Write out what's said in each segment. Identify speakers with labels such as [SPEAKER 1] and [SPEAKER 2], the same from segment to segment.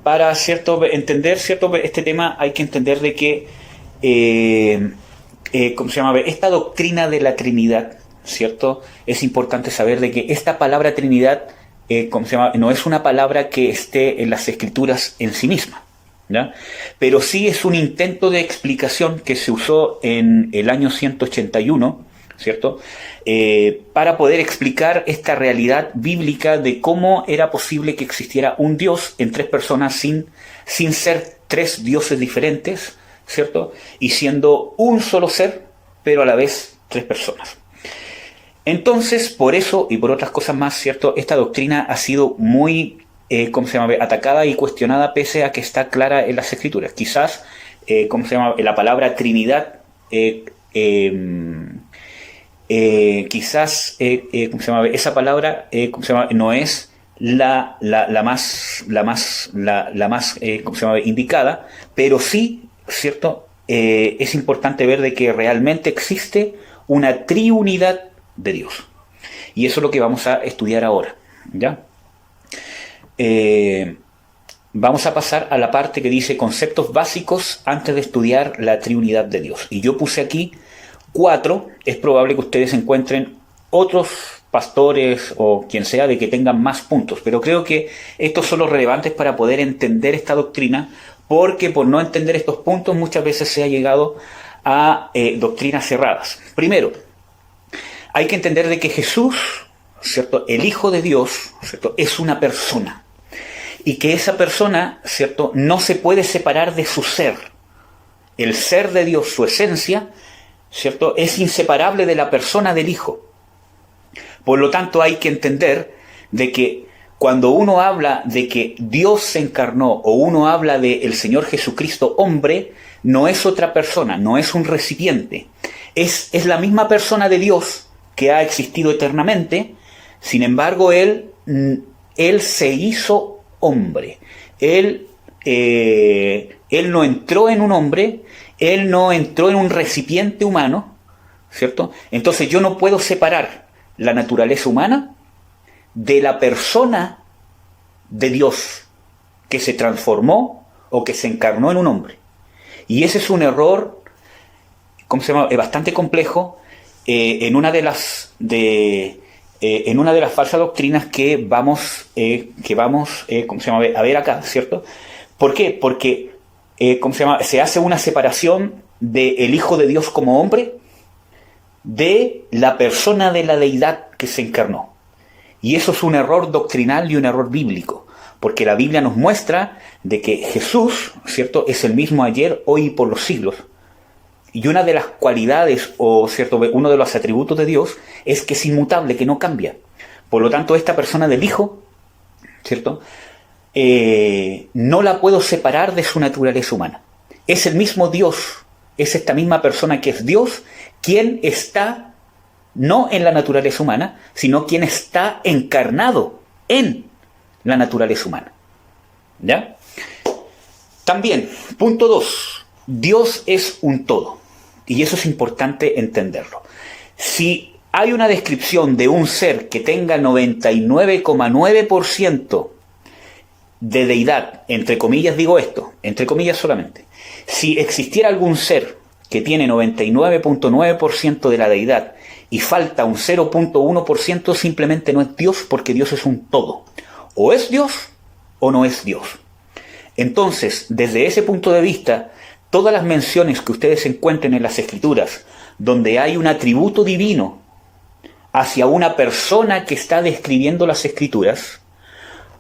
[SPEAKER 1] para entender este tema hay que entender de que ¿cómo se llama? Esta doctrina de la Trinidad, ¿cierto? Es importante saber de que esta palabra Trinidad, ¿cómo se llama? No es una palabra que esté en las Escrituras en sí misma, ¿ya? Pero sí es un intento de explicación que se usó en el año 181, ¿cierto? Para poder explicar esta realidad bíblica de cómo era posible que existiera un Dios en tres personas sin ser tres dioses diferentes, ¿cierto? Y siendo un solo ser, pero a la vez tres personas. Entonces, por eso y por otras cosas más, ¿cierto? Esta doctrina ha sido muy atacada y cuestionada pese a que está clara en las Escrituras. Quizás, la palabra Trinidad, esa palabra, no es la más indicada, pero sí, ¿cierto? Es importante ver de que realmente existe una triunidad de Dios. Y eso es lo que vamos a estudiar ahora, ¿ya? Vamos a pasar a la parte que dice conceptos básicos antes de estudiar la triunidad de Dios. Y yo puse aquí 4, es probable que ustedes encuentren otros pastores o quien sea de que tengan más puntos, pero creo que estos son los relevantes para poder entender esta doctrina, porque por no entender estos puntos muchas veces se ha llegado a doctrinas cerradas. Primero, hay que entender de que Jesús, ¿cierto?, el Hijo de Dios, ¿cierto?, es una persona, y que esa persona, ¿cierto?, no se puede separar de su ser. El ser de Dios, su esencia, ¿cierto?, es inseparable de la persona del Hijo. Por lo tanto, hay que entender de que cuando uno habla de que Dios se encarnó o uno habla de el Señor Jesucristo hombre, no es otra persona, no es un recipiente. Es la misma persona de Dios que ha existido eternamente. Sin embargo, Él se hizo hombre. Él no entró en un hombre, Él no entró en un recipiente humano, ¿cierto? Entonces yo no puedo separar la naturaleza humana de la persona de Dios que se transformó o que se encarnó en un hombre. Y ese es un error, bastante complejo en una de las falsas doctrinas que vamos a ver acá, ¿cierto? ¿Por qué? Porque se hace una separación del Hijo de Dios como hombre de la persona de la deidad que se encarnó. Y eso es un error doctrinal y un error bíblico, porque la Biblia nos muestra de que Jesús, ¿cierto?, es el mismo ayer, hoy y por los siglos. Y una de las cualidades, uno de los atributos de Dios es que es inmutable, que no cambia. Por lo tanto, esta persona del Hijo, ¿cierto?, no la puedo separar de su naturaleza humana. Es el mismo Dios, es esta misma persona que es Dios, quien está no en la naturaleza humana, sino quien está encarnado en la naturaleza humana. ¿Ya? También, punto 2, Dios es un todo. Y eso es importante entenderlo. Si hay una descripción de un ser que tenga 99,9% de deidad, entre comillas digo esto, entre comillas solamente, si existiera algún ser que tiene 99,9% de la deidad y falta un 0,1%, simplemente no es Dios, porque Dios es un todo. O es Dios o no es Dios. Entonces, desde ese punto de vista, todas las menciones que ustedes encuentren en las Escrituras, donde hay un atributo divino hacia una persona que está describiendo las Escrituras,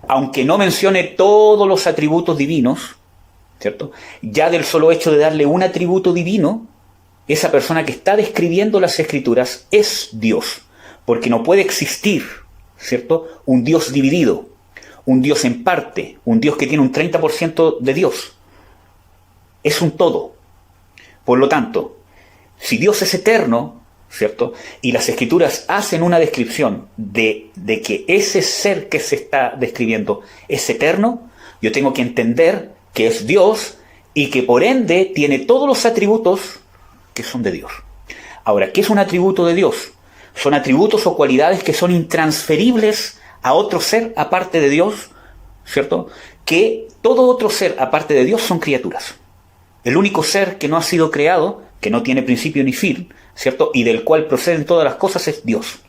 [SPEAKER 1] aunque no mencione todos los atributos divinos, ¿cierto?, ya del solo hecho de darle un atributo divino, esa persona que está describiendo las Escrituras es Dios, porque no puede existir, ¿cierto?, un Dios dividido, un Dios en parte, un Dios que tiene un 30% de Dios. Es un todo. Por lo tanto, si Dios es eterno, ¿cierto?, y las Escrituras hacen una descripción de que ese ser que se está describiendo es eterno, yo tengo que entender que es Dios y que por ende tiene todos los atributos que son de Dios. Ahora, ¿qué es un atributo de Dios? Son atributos o cualidades que son intransferibles a otro ser aparte de Dios, ¿cierto?, que todo otro ser aparte de Dios son criaturas. El único ser que no ha sido creado, que no tiene principio ni fin, ¿cierto?, y del cual proceden todas las cosas, es Dios.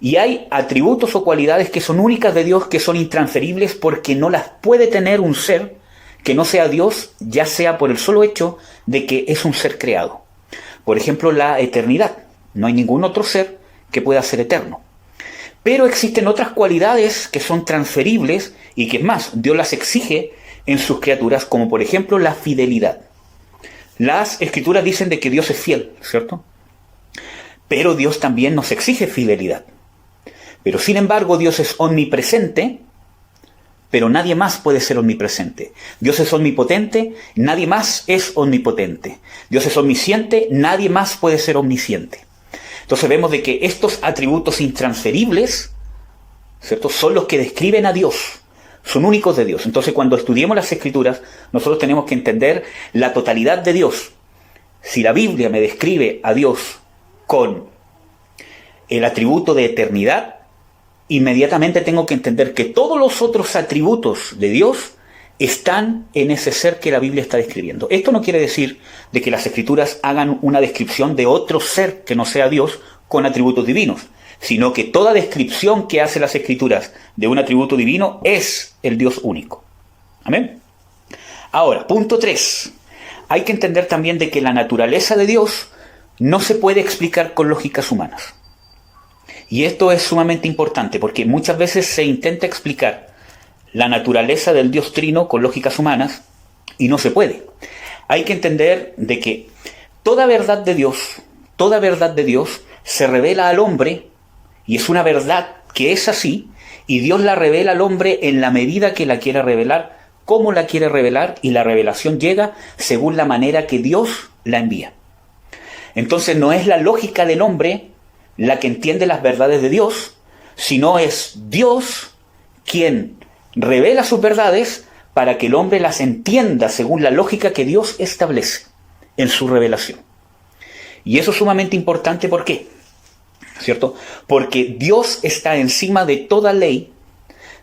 [SPEAKER 1] Y hay atributos o cualidades que son únicas de Dios, que son intransferibles porque no las puede tener un ser que no sea Dios, ya sea por el solo hecho de que es un ser creado. Por ejemplo, la eternidad. No hay ningún otro ser que pueda ser eterno. Pero existen otras cualidades que son transferibles y que es más, Dios las exige en sus criaturas, como por ejemplo la fidelidad. Las escrituras dicen de que Dios es fiel, ¿cierto? Pero Dios también nos exige fidelidad. Pero sin embargo, Dios es omnipresente, pero nadie más puede ser omnipresente. Dios es omnipotente, nadie más es omnipotente. Dios es omnisciente, nadie más puede ser omnisciente. Entonces vemos de que estos atributos intransferibles, ¿cierto?, son los que describen a Dios, son únicos de Dios. Entonces cuando estudiemos las Escrituras, nosotros tenemos que entender la totalidad de Dios. Si la Biblia me describe a Dios con el atributo de eternidad, inmediatamente tengo que entender que todos los otros atributos de Dios están en ese ser que la Biblia está describiendo. Esto no quiere decir de que las Escrituras hagan una descripción de otro ser que no sea Dios con atributos divinos, sino que toda descripción que hace las Escrituras de un atributo divino es el Dios único. Amén. Ahora, punto 3. Hay que entender también de que la naturaleza de Dios no se puede explicar con lógicas humanas. Y esto es sumamente importante porque muchas veces se intenta explicar la naturaleza del Dios Trino con lógicas humanas y no se puede. Hay que entender de que toda verdad de Dios se revela al hombre, y es una verdad que es así, y Dios la revela al hombre en la medida que la quiera revelar, cómo la quiere revelar, y la revelación llega según la manera que Dios la envía. Entonces no es la lógica del hombre la que entiende las verdades de Dios, sino es Dios quien revela sus verdades para que el hombre las entienda según la lógica que Dios establece en su revelación. Y eso es sumamente importante, ¿por qué? ¿Cierto? Porque Dios está encima de toda ley,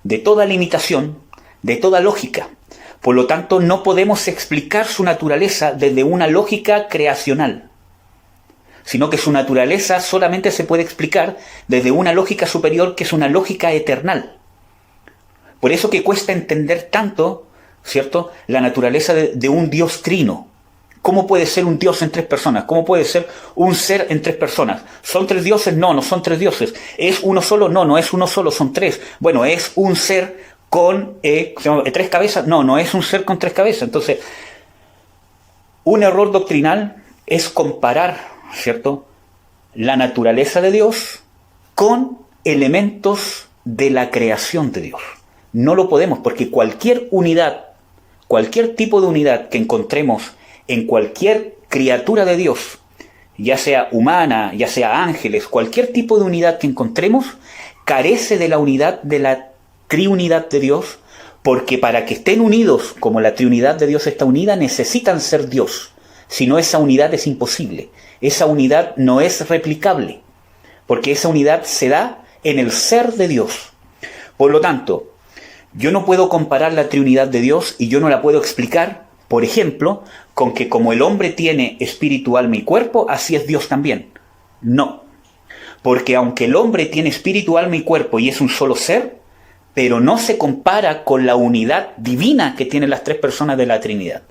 [SPEAKER 1] de toda limitación, de toda lógica. Por lo tanto, no podemos explicar su naturaleza desde una lógica creacional, sino que su naturaleza solamente se puede explicar desde una lógica superior, que es una lógica eternal. Por eso que cuesta entender tanto, ¿cierto?, la naturaleza de un Dios trino. ¿Cómo puede ser un Dios en tres personas? ¿Cómo puede ser un ser en tres personas? ¿Son tres dioses? No, no son tres dioses. ¿Es uno solo? No, no es uno solo, son tres. Bueno, ¿es un ser con tres cabezas? No, no es un ser con tres cabezas. Entonces, un error doctrinal es comparar, ¿cierto?, la naturaleza de Dios con elementos de la creación de Dios. No lo podemos, porque cualquier unidad, cualquier tipo de unidad que encontremos en cualquier criatura de Dios, ya sea humana, ya sea ángeles, cualquier tipo de unidad que encontremos, carece de la unidad de la triunidad de Dios, porque para que estén unidos como la triunidad de Dios está unida, necesitan ser Dios. Si no, esa unidad es imposible. Esa unidad no es replicable, porque esa unidad se da en el ser de Dios. Por lo tanto, yo no puedo comparar la triunidad de Dios y yo no la puedo explicar, por ejemplo, con que como el hombre tiene espíritu, alma y cuerpo, así es Dios también. No, porque aunque el hombre tiene espíritu, alma y cuerpo y es un solo ser, pero no se compara con la unidad divina que tienen las tres personas de la Trinidad.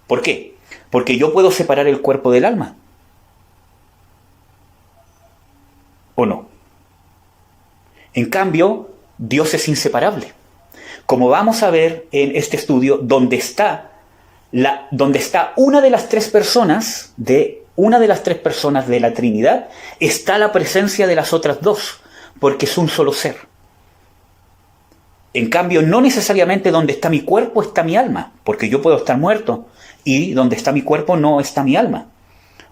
[SPEAKER 1] ¿Por qué? Porque yo puedo separar el cuerpo del alma. ¿O no? En cambio, Dios es inseparable. Como vamos a ver en este estudio, donde está una de las tres personas de la Trinidad, está la presencia de las otras dos, porque es un solo ser. En cambio, no necesariamente donde está mi cuerpo está mi alma, porque yo puedo estar muerto, y donde está mi cuerpo no está mi alma,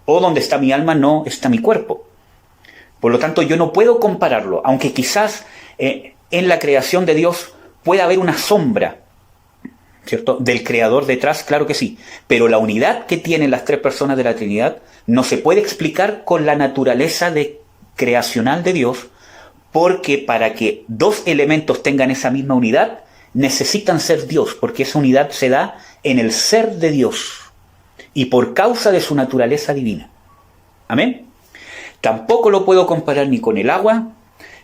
[SPEAKER 1] o donde está mi alma no está mi cuerpo. Por lo tanto, yo no puedo compararlo, aunque quizás en la creación de Dios puede haber una sombra, ¿cierto?, del Creador detrás, claro que sí. Pero la unidad que tienen las tres personas de la Trinidad no se puede explicar con la naturaleza creacional de Dios, porque para que dos elementos tengan esa misma unidad, necesitan ser Dios, porque esa unidad se da en el ser de Dios y por causa de su naturaleza divina. Amén. Tampoco lo puedo comparar ni con el agua,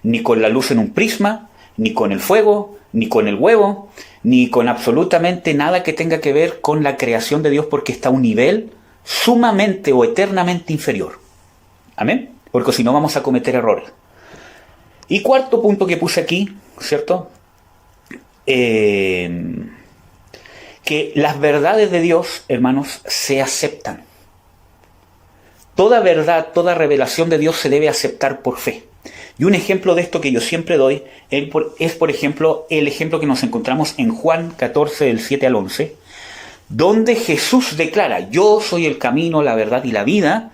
[SPEAKER 1] ni con la luz en un prisma, ni con el fuego, ni con el huevo, ni con absolutamente nada que tenga que ver con la creación de Dios, porque está a un nivel sumamente o eternamente inferior. Amén. Porque si no vamos a cometer errores. Y cuarto punto que puse aquí, ¿cierto? Que las verdades de Dios, hermanos, se aceptan. Toda verdad, toda revelación de Dios se debe aceptar por fe. Y un ejemplo de esto que yo siempre doy es, por ejemplo, el ejemplo que nos encontramos en Juan 14, del 7 al 11, donde Jesús declara: yo soy el camino, la verdad y la vida.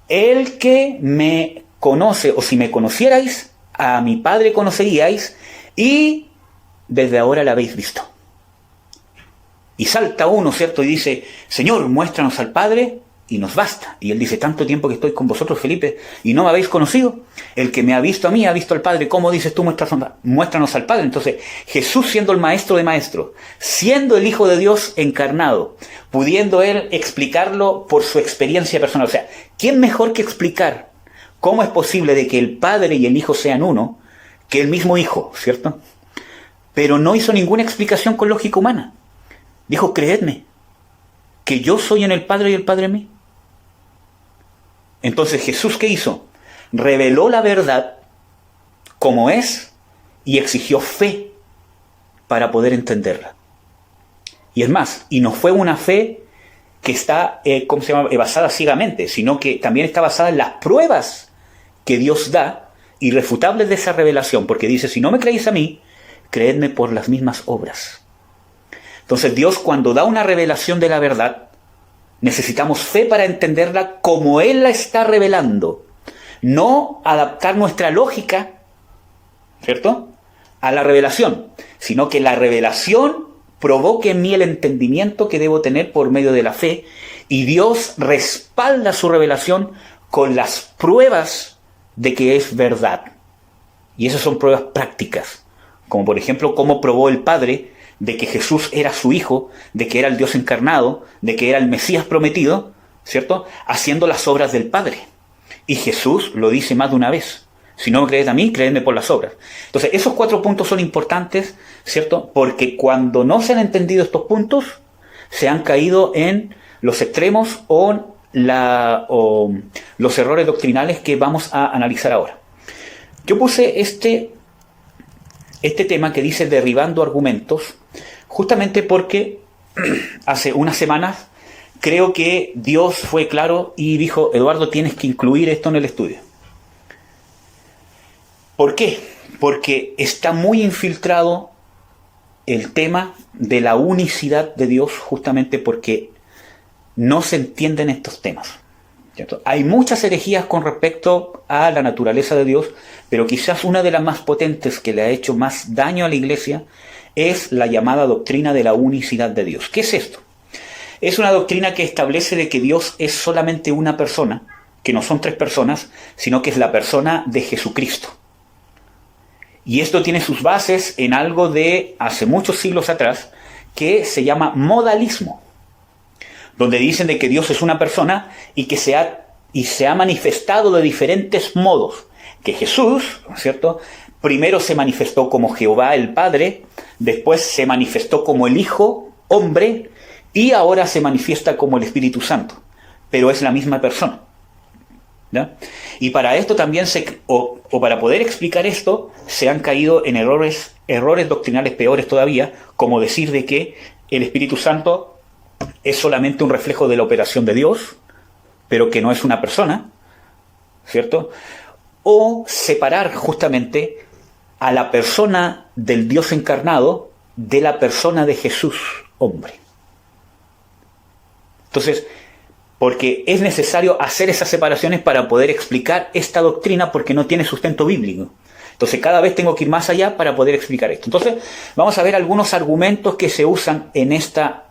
[SPEAKER 1] El que me conoce, o si me conocierais, a mi Padre conoceríais, y desde ahora la habéis visto. Y salta uno, ¿cierto? Y dice: Señor, muéstranos al Padre y nos basta. Y él dice: tanto tiempo que estoy con vosotros, Felipe, y no me habéis conocido. El que me ha visto a mí ha visto al Padre. ¿Cómo dices tú, muéstranos al Padre? Entonces, Jesús, siendo el maestro de maestros, siendo el Hijo de Dios encarnado, pudiendo él explicarlo por su experiencia personal. O sea, ¿quién mejor que explicar cómo es posible de que el Padre y el Hijo sean uno que el mismo Hijo, ¿cierto? Pero no hizo ninguna explicación con lógica humana. Dijo: creedme, que yo soy en el Padre y el Padre en mí. Entonces, ¿Jesús qué hizo? Reveló la verdad como es y exigió fe para poder entenderla. Y es más, y no fue una fe que está basada ciegamente, sino que también está basada en las pruebas que Dios da, irrefutables de esa revelación, porque dice: si no me creéis a mí, creedme por las mismas obras. Entonces Dios, cuando da una revelación de la verdad, necesitamos fe para entenderla como Él la está revelando. No adaptar nuestra lógica, ¿cierto?, a la revelación, sino que la revelación provoque en mí el entendimiento que debo tener por medio de la fe, y Dios respalda su revelación con las pruebas de que es verdad. Y esas son pruebas prácticas, como por ejemplo cómo probó el Padre de que Jesús era su Hijo, de que era el Dios encarnado, de que era el Mesías prometido, ¿cierto?, haciendo las obras del Padre. Y Jesús lo dice más de una vez: si no me crees a mí, créeme por las obras. Entonces, esos 4 puntos son importantes, ¿cierto?, porque cuando no se han entendido estos puntos, se han caído en los extremos o los errores doctrinales que vamos a analizar ahora. Yo puse este tema que dice derribando argumentos, justamente porque hace unas semanas creo que Dios fue claro y dijo: Eduardo, tienes que incluir esto en el estudio. ¿Por qué? Porque está muy infiltrado el tema de la unicidad de Dios, justamente porque no se entienden estos temas, ¿cierto? Hay muchas herejías con respecto a la naturaleza de Dios, pero quizás una de las más potentes que le ha hecho más daño a la Iglesia es la llamada doctrina de la unicidad de Dios. ¿Qué es esto? Es una doctrina que establece de que Dios es solamente una persona, que no son 3 personas, sino que es la persona de Jesucristo. Y esto tiene sus bases en algo de hace muchos siglos atrás, que se llama modalismo, donde dicen de que Dios es una persona y que se ha manifestado de diferentes modos. Que Jesús, ¿cierto?, primero se manifestó como Jehová el Padre, después se manifestó como el Hijo, hombre, y ahora se manifiesta como el Espíritu Santo, pero es la misma persona, ¿ya? Y para esto también para poder explicar esto, se han caído en errores doctrinales peores todavía, como decir de que el Espíritu Santo es solamente un reflejo de la operación de Dios, pero que no es una persona, ¿cierto? O separar justamente a la persona del Dios encarnado de la persona de Jesús, hombre. Entonces, porque es necesario hacer esas separaciones para poder explicar esta doctrina, porque no tiene sustento bíblico. Entonces, cada vez tengo que ir más allá para poder explicar esto. Entonces, vamos a ver algunos argumentos que se usan en esta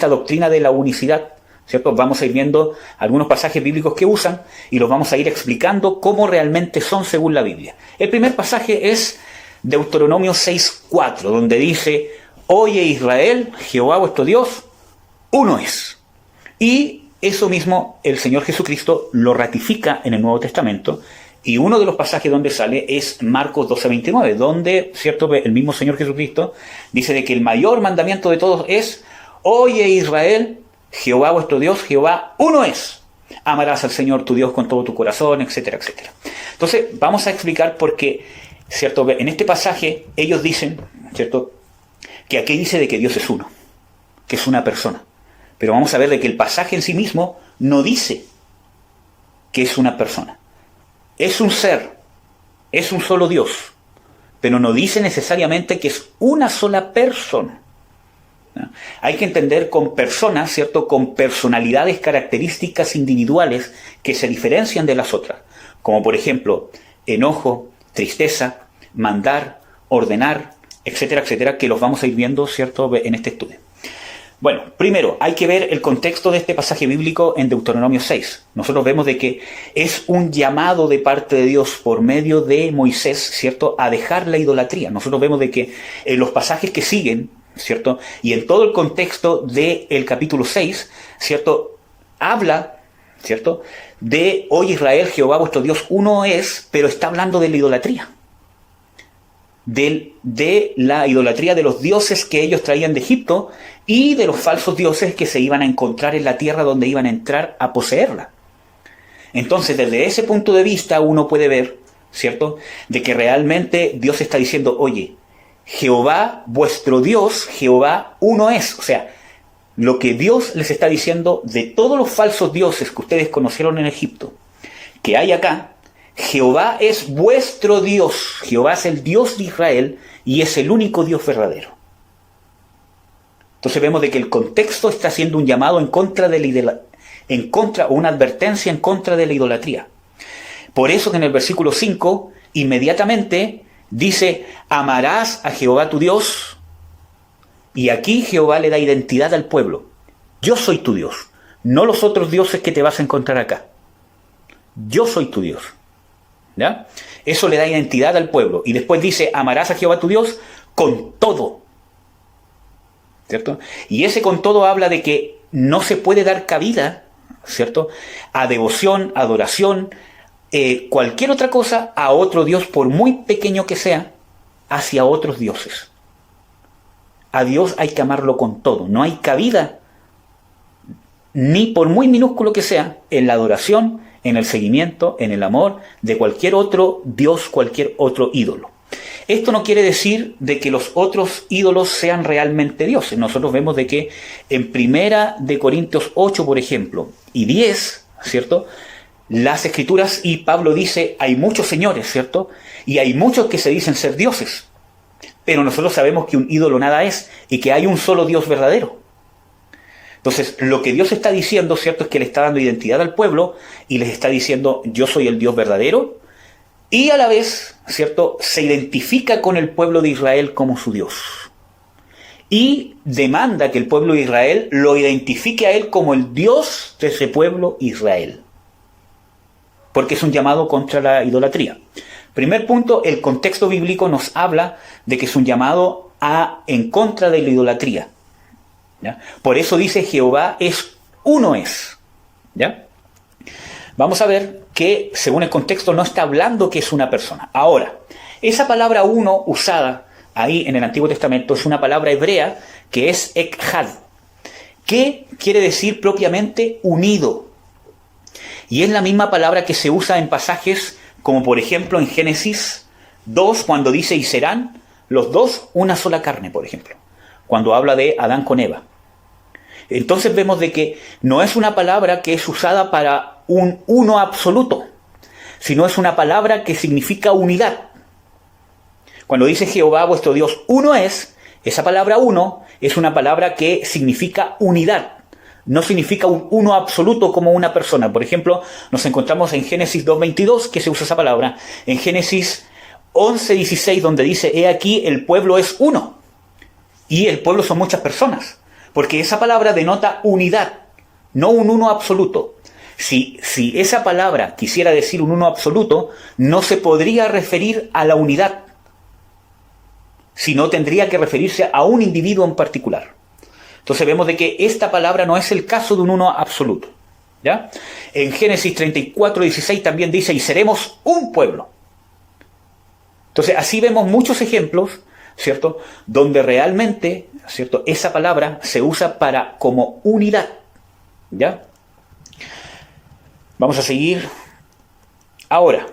[SPEAKER 1] doctrina de la unicidad, ¿cierto? Vamos a ir viendo algunos pasajes bíblicos que usan y los vamos a ir explicando cómo realmente son según la Biblia. El primer pasaje es Deuteronomio 6:4, donde dice: Oye Israel, Jehová vuestro Dios, uno es. Y eso mismo el Señor Jesucristo lo ratifica en el Nuevo Testamento, y uno de los pasajes donde sale es Marcos 12:29, donde, ¿cierto?, el mismo Señor Jesucristo dice de que el mayor mandamiento de todos es: Oye Israel, Jehová vuestro Dios, Jehová uno es. Amarás al Señor tu Dios con todo tu corazón, etcétera, etcétera. Entonces, vamos a explicar por qué, ¿cierto?, en este pasaje ellos dicen, ¿cierto?, que aquí dice de que Dios es uno, que es una persona. Pero vamos a ver de que el pasaje en sí mismo no dice que es una persona. Es un ser, es un solo Dios, pero no dice necesariamente que es una sola persona. ¿No? Hay que entender con personas, ¿cierto?, con personalidades, características individuales que se diferencian de las otras, como por ejemplo enojo, tristeza, mandar, ordenar, etcétera, etcétera, que los vamos a ir viendo, ¿cierto?, en este estudio. Bueno, primero hay que ver el contexto de este pasaje bíblico en Deuteronomio 6. Nosotros vemos de que es un llamado de parte de Dios por medio de Moisés, ¿cierto?, a dejar la idolatría. Nosotros vemos de que en los pasajes que siguen, ¿cierto?, y en todo el contexto del capítulo 6, ¿cierto?, habla, ¿cierto?, de Oye Israel, Jehová vuestro Dios uno es, pero está hablando de la idolatría. De la idolatría de los dioses que ellos traían de Egipto y de los falsos dioses que se iban a encontrar en la tierra donde iban a entrar a poseerla. Entonces, desde ese punto de vista uno puede ver, ¿cierto?, de que realmente Dios está diciendo: oye, Jehová vuestro Dios, Jehová uno es. O sea, lo que Dios les está diciendo de todos los falsos dioses que ustedes conocieron en Egipto, que hay acá, Jehová es vuestro Dios. Jehová es el Dios de Israel y es el único Dios verdadero. Entonces vemos de que el contexto está haciendo un llamado en contra de o una advertencia en contra de la idolatría. Por eso que en el versículo 5 inmediatamente dice: amarás a Jehová tu Dios. Y aquí Jehová le da identidad al pueblo. Yo soy tu Dios, no los otros dioses que te vas a encontrar acá. Yo soy tu Dios. ¿Ya? Eso le da identidad al pueblo. Y después dice: amarás a Jehová tu Dios con todo. ¿Cierto? Y ese con todo habla de que no se puede dar cabida, ¿cierto?, a devoción, adoración, cualquier otra cosa a otro Dios, por muy pequeño que sea, hacia otros dioses. A Dios hay que amarlo con todo. No hay cabida, ni por muy minúsculo que sea, en la adoración, en el seguimiento, en el amor de cualquier otro Dios, cualquier otro ídolo. Esto no quiere decir de que los otros ídolos sean realmente dioses. Nosotros vemos de que en 1 Corintios 8, por ejemplo, y 10, ¿cierto?, las Escrituras, y Pablo dice: hay muchos señores, ¿cierto?, y hay muchos que se dicen ser dioses. Pero nosotros sabemos que un ídolo nada es y que hay un solo Dios verdadero. Entonces, lo que Dios está diciendo, ¿cierto?, es que le está dando identidad al pueblo y les está diciendo: yo soy el Dios verdadero, y a la vez, ¿cierto?, se identifica con el pueblo de Israel como su Dios. Y demanda que el pueblo de Israel lo identifique a él como el Dios de ese pueblo Israel. Porque es un llamado contra la idolatría. Primer punto, el contexto bíblico nos habla de que es un llamado en contra de la idolatría. ¿Ya? Por eso dice: Jehová es uno es. ¿Ya? Vamos a ver que según el contexto no está hablando que es una persona. Ahora, esa palabra uno usada ahí en el Antiguo Testamento es una palabra hebrea que es echad, que quiere decir propiamente unido. Y es la misma palabra que se usa en pasajes como por ejemplo en Génesis 2, cuando dice: y serán los dos una sola carne, por ejemplo, cuando habla de Adán con Eva. Entonces vemos de que no es una palabra que es usada para un uno absoluto, sino es una palabra que significa unidad. Cuando dice Jehová vuestro Dios uno es, esa palabra uno es una palabra que significa unidad. No significa un uno absoluto como una persona. Por ejemplo, nos encontramos en Génesis 2:22 que se usa esa palabra. En Génesis 11:16 donde dice: he aquí el pueblo es uno. Y el pueblo son muchas personas. Porque esa palabra denota unidad, no un uno absoluto. Si esa palabra quisiera decir un uno absoluto, no se podría referir a la unidad, sino tendría que referirse a un individuo en particular. Entonces vemos de que esta palabra no es el caso de un uno absoluto, ¿ya? En Génesis 34:16 también dice, y seremos un pueblo. Entonces así vemos muchos ejemplos, ¿cierto?, donde realmente, ¿cierto?, esa palabra se usa para como unidad, ¿ya? Vamos a seguir. Ahora,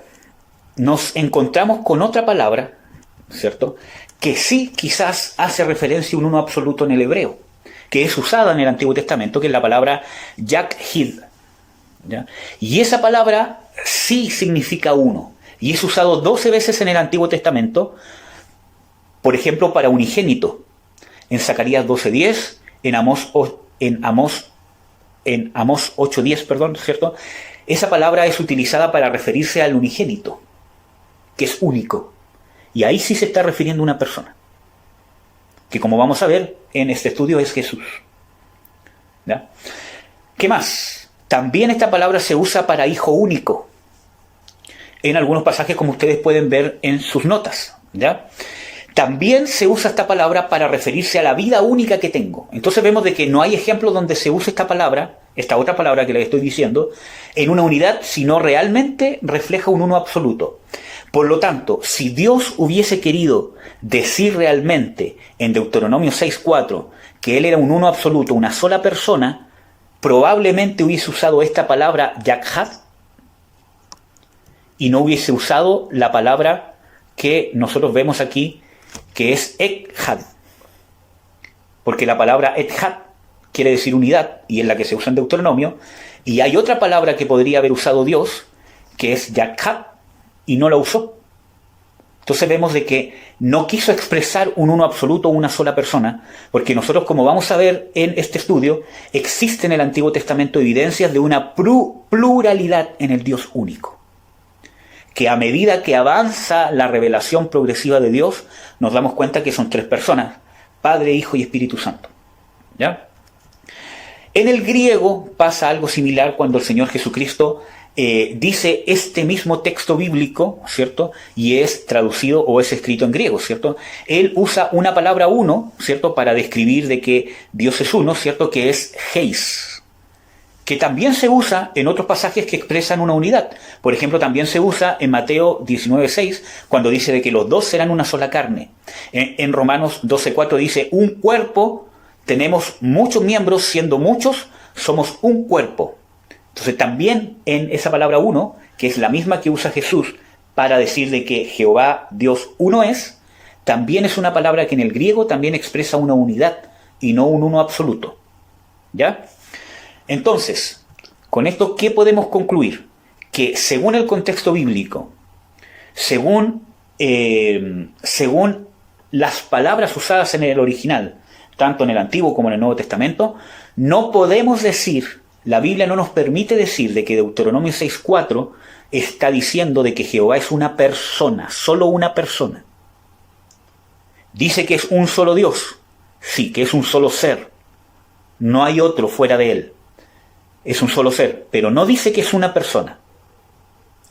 [SPEAKER 1] nos encontramos con otra palabra, ¿cierto?, que sí quizás hace referencia a un uno absoluto en el hebreo, que es usada en el Antiguo Testamento, que es la palabra Yag-Hid, ¿ya? Y esa palabra sí significa uno, y es usado 12 veces en el Antiguo Testamento, por ejemplo, para unigénito, en Zacarías 12:10, en Amós 8:10, perdón, ¿cierto? Esa palabra es utilizada para referirse al unigénito, que es único. Y ahí sí se está refiriendo a una persona, que como vamos a ver en este estudio es Jesús, ¿ya? ¿Qué más? También esta palabra se usa para hijo único, en algunos pasajes como ustedes pueden ver en sus notas, ¿ya? También se usa esta palabra para referirse a la vida única que tengo. Entonces vemos de que no hay ejemplo donde se use esta palabra, esta otra palabra que les estoy diciendo, en una unidad, sino realmente refleja un uno absoluto. Por lo tanto, si Dios hubiese querido decir realmente en Deuteronomio 6:4 que Él era un uno absoluto, una sola persona, probablemente hubiese usado esta palabra Yag-Had y no hubiese usado la palabra que nosotros vemos aquí, que es Echad, porque la palabra Echad quiere decir unidad y es la que se usa en Deuteronomio, y hay otra palabra que podría haber usado Dios, que es Yag-Had, y no la usó. Entonces vemos de que no quiso expresar un uno absoluto o una sola persona, porque nosotros, como vamos a ver en este estudio, existe en el Antiguo Testamento evidencias de una pluralidad en el Dios único, que a medida que avanza la revelación progresiva de Dios, nos damos cuenta que son tres personas, Padre, Hijo y Espíritu Santo, ¿ya? En el griego pasa algo similar cuando el Señor Jesucristo dice este mismo texto bíblico, ¿cierto?, y es traducido o es escrito en griego, ¿cierto? Él usa una palabra uno, ¿cierto?, para describir de que Dios es uno, ¿cierto?, que es Heis, que también se usa en otros pasajes que expresan una unidad. Por ejemplo, también se usa en Mateo 19:6, cuando dice de que los dos serán una sola carne. En Romanos 12:4 dice, un cuerpo, tenemos muchos miembros, siendo muchos, somos un cuerpo. Entonces también en esa palabra uno, que es la misma que usa Jesús para decir de que Jehová Dios uno es, también es una palabra que en el griego también expresa una unidad y no un uno absoluto, ¿ya? Entonces, con esto, ¿qué podemos concluir? Que según el contexto bíblico, según las palabras usadas en el original, tanto en el Antiguo como en el Nuevo Testamento, no podemos decir, la Biblia no nos permite decir de que Deuteronomio 6:4 está diciendo de que Jehová es una persona, solo una persona. Dice que es un solo Dios, sí, que es un solo ser, no hay otro fuera de él. Es un solo ser, pero no dice que es una persona.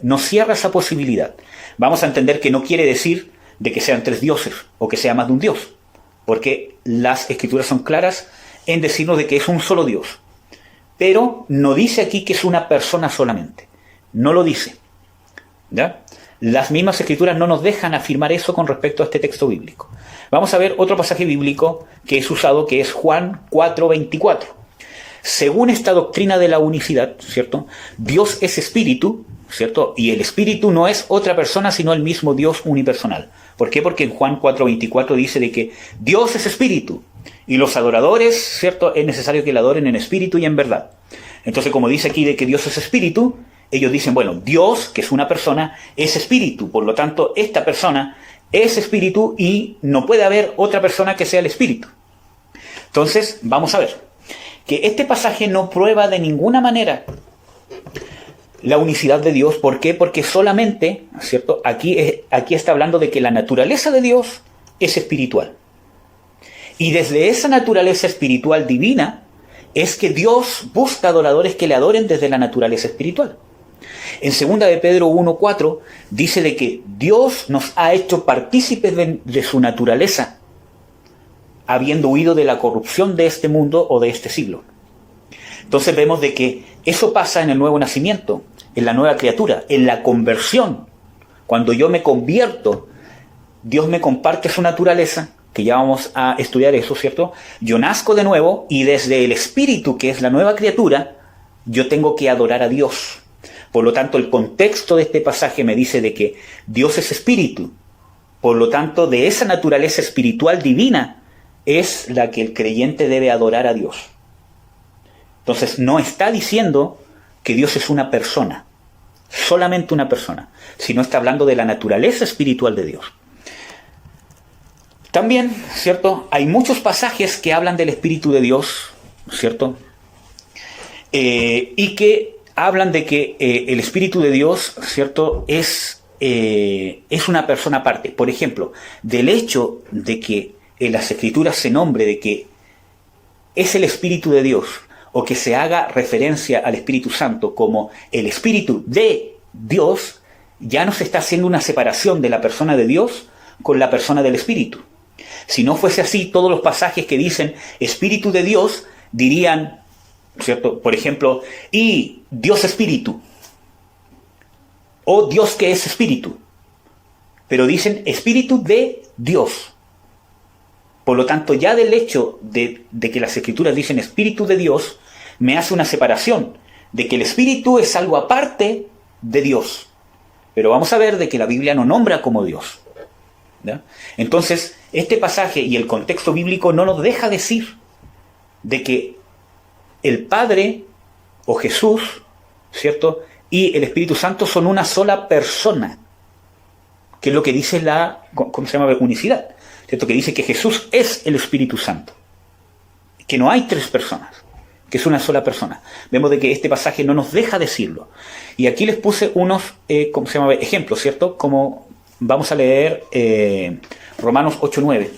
[SPEAKER 1] No cierra esa posibilidad. Vamos a entender que no quiere decir de que sean tres dioses o que sea más de un dios, porque las escrituras son claras en decirnos de que es un solo Dios. Pero no dice aquí que es una persona solamente. No lo dice, ¿ya? Las mismas escrituras no nos dejan afirmar eso con respecto a este texto bíblico. Vamos a ver otro pasaje bíblico que es usado, que es Juan 4:24. Según esta doctrina de la unicidad, ¿cierto?, Dios es espíritu, ¿cierto?, y el espíritu no es otra persona sino el mismo Dios unipersonal. ¿Por qué? Porque en Juan 4:24 dice de que Dios es espíritu y los adoradores, ¿cierto?, es necesario que le adoren en espíritu y en verdad. Entonces, como dice aquí de que Dios es espíritu, ellos dicen, bueno, Dios, que es una persona, es espíritu, por lo tanto, esta persona es espíritu y no puede haber otra persona que sea el espíritu. Entonces, vamos a ver que este pasaje no prueba de ninguna manera la unicidad de Dios. ¿Por qué? Porque solamente, ¿cierto?, aquí está hablando de que la naturaleza de Dios es espiritual. Y desde esa naturaleza espiritual divina es que Dios busca adoradores que le adoren desde la naturaleza espiritual. En 2 de Pedro 1:4 dice de que Dios nos ha hecho partícipes de su naturaleza, habiendo huido de la corrupción de este mundo o de este siglo. Entonces vemos de que eso pasa en el nuevo nacimiento, en la nueva criatura, en la conversión. Cuando yo me convierto, Dios me comparte su naturaleza, que ya vamos a estudiar eso, ¿cierto? Yo nazco de nuevo y desde el Espíritu, que es la nueva criatura, yo tengo que adorar a Dios. Por lo tanto, el contexto de este pasaje me dice de que Dios es Espíritu. Por lo tanto, de esa naturaleza espiritual divina es la que el creyente debe adorar a Dios. Entonces, no está diciendo que Dios es una persona, solamente una persona, sino está hablando de la naturaleza espiritual de Dios. También, ¿cierto? Hay muchos pasajes que hablan del Espíritu de Dios, ¿cierto? Y que hablan de que el Espíritu de Dios, ¿cierto? Es una persona aparte. Por ejemplo, del hecho de que en las Escrituras se nombre de que es el Espíritu de Dios, o que se haga referencia al Espíritu Santo como el Espíritu de Dios, ya no se está haciendo una separación de la persona de Dios con la persona del Espíritu. Si no fuese así, todos los pasajes que dicen Espíritu de Dios dirían, ¿cierto? Por ejemplo, y Dios Espíritu, o Dios que es Espíritu, pero dicen Espíritu de Dios. Por lo tanto, ya del hecho de que las Escrituras dicen Espíritu de Dios, me hace una separación de que el Espíritu es algo aparte de Dios. Pero vamos a ver de que la Biblia no nombra como Dios, ¿ya? Entonces, este pasaje y el contexto bíblico no nos deja decir de que el Padre o Jesús, ¿cierto? Y el Espíritu Santo son una sola persona, que es lo que dice la, ¿cómo se llama? Unicidad, ¿cierto? Que dice que Jesús es el Espíritu Santo, que no hay tres personas, que es una sola persona. Vemos de que este pasaje no nos deja decirlo. Y aquí les puse unos, ¿cómo se llama? Ejemplos, ¿cierto? Como vamos a leer Romanos 8:9.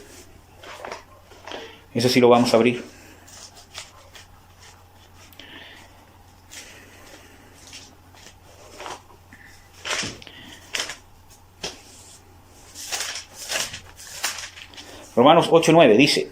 [SPEAKER 1] Eso sí lo vamos a abrir. Romanos 8:9 dice: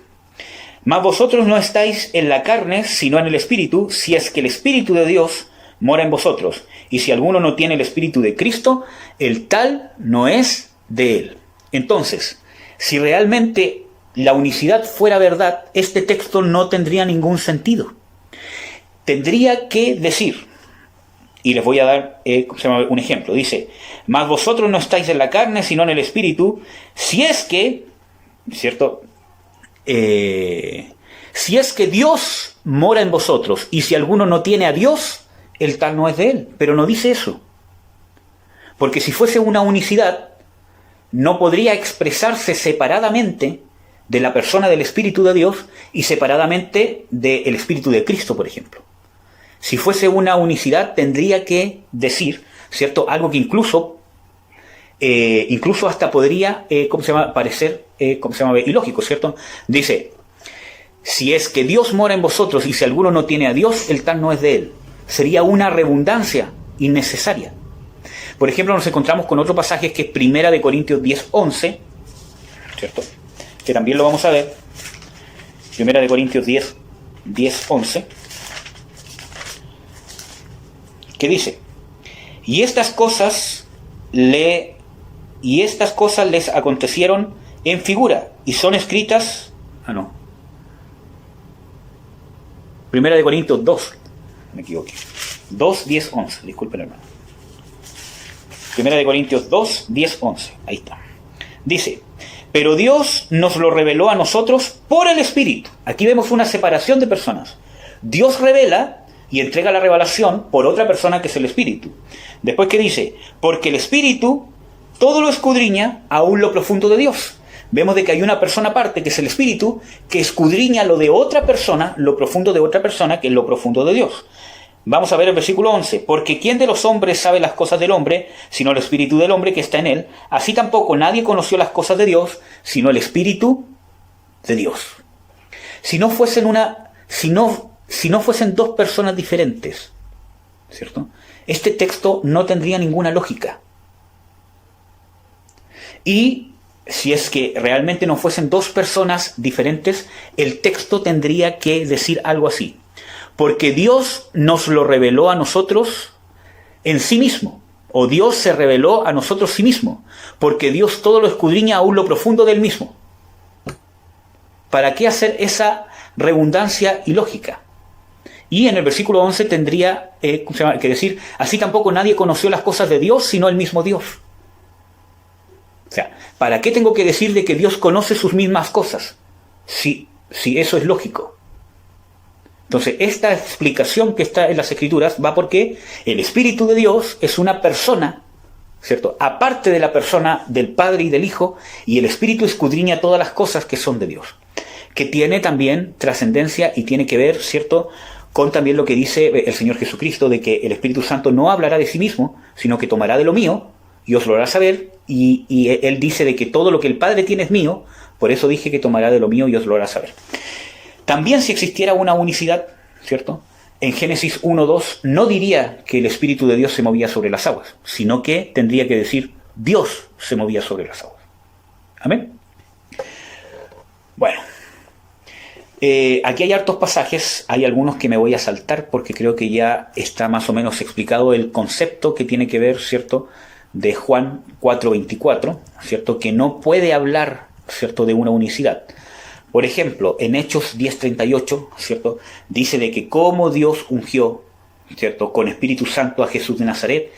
[SPEAKER 1] mas vosotros no estáis en la carne, sino en el Espíritu, si es que el Espíritu de Dios mora en vosotros. Y si alguno no tiene el Espíritu de Cristo, el tal no es de él. Entonces, si realmente la unicidad fuera verdad, este texto no tendría ningún sentido. Tendría que decir, y les voy a dar un ejemplo, dice: mas vosotros no estáis en la carne, sino en el Espíritu, si es que, ¿cierto?, si es que Dios mora en vosotros, y si alguno no tiene a Dios, el tal no es de él. Pero no dice eso, porque si fuese una unicidad, no podría expresarse separadamente de la persona del Espíritu de Dios y separadamente del Espíritu de Cristo, por ejemplo. Si fuese una unicidad, tendría que decir, ¿cierto?, algo que incluso hasta podría, parecer, ilógico, ¿cierto? Dice: si es que Dios mora en vosotros y si alguno no tiene a Dios, el tal no es de él. Sería una redundancia innecesaria. Por ejemplo, nos encontramos con otro pasaje que es 1 Corintios 10:11, ¿cierto?, que también lo vamos a ver. 1 Corintios 10:11, que dice: y estas cosas les acontecieron en figura y son escritas. 1 Corintios 2, me equivoqué. 2:10-11, disculpen, hermano. 1 Corintios 2:10-11, ahí está. Dice: pero Dios nos lo reveló a nosotros por el Espíritu. Aquí vemos una separación de personas. Dios revela y entrega la revelación por otra persona que es el Espíritu. Después, ¿qué dice? Porque el Espíritu todo lo escudriña, aún lo profundo de Dios. Vemos de que hay una persona aparte, que es el Espíritu, que escudriña lo de otra persona, lo profundo de otra persona, que es lo profundo de Dios. Vamos a ver el versículo 11. Porque ¿quién de los hombres sabe las cosas del hombre, sino el Espíritu del hombre que está en él? Así tampoco nadie conoció las cosas de Dios, sino el Espíritu de Dios. Si no fuesen dos personas diferentes, ¿cierto?, este texto no tendría ninguna lógica. Y si es que realmente no fuesen dos personas diferentes, el texto tendría que decir algo así. Porque Dios nos lo reveló a nosotros en sí mismo. O Dios se reveló a nosotros sí mismo. Porque Dios todo lo escudriña aún lo profundo del mismo. ¿Para qué hacer esa redundancia ilógica? Y en el versículo 11 tendría que decir, así tampoco nadie conoció las cosas de Dios, sino el mismo Dios. O sea, ¿para qué tengo que decir de que Dios conoce sus mismas cosas? Si eso es lógico. Entonces, esta explicación que está en las Escrituras va porque el Espíritu de Dios es una persona, ¿cierto? Aparte de la persona del Padre y del Hijo, y el Espíritu escudriña todas las cosas que son de Dios. Que tiene también trascendencia y tiene que ver, ¿cierto?, con también lo que dice el Señor Jesucristo, de que el Espíritu Santo no hablará de sí mismo, sino que tomará de lo mío, y os lo hará saber, y Él dice de que todo lo que el Padre tiene es mío, por eso dije que tomará de lo mío y os lo hará saber. También si existiera una unicidad, ¿cierto?, en Génesis 1:2 no diría que el Espíritu de Dios se movía sobre las aguas, sino que tendría que decir Dios se movía sobre las aguas. ¿Amén? Bueno. Aquí hay hartos pasajes, hay algunos que me voy a saltar porque creo que ya está más o menos explicado el concepto que tiene que ver, ¿cierto?, de Juan 4:24, ¿cierto?, que no puede hablar, ¿cierto?, de una unicidad. Por ejemplo, en Hechos 10:38, ¿cierto?, dice de que como Dios ungió, ¿cierto?, con Espíritu Santo a Jesús de Nazaret,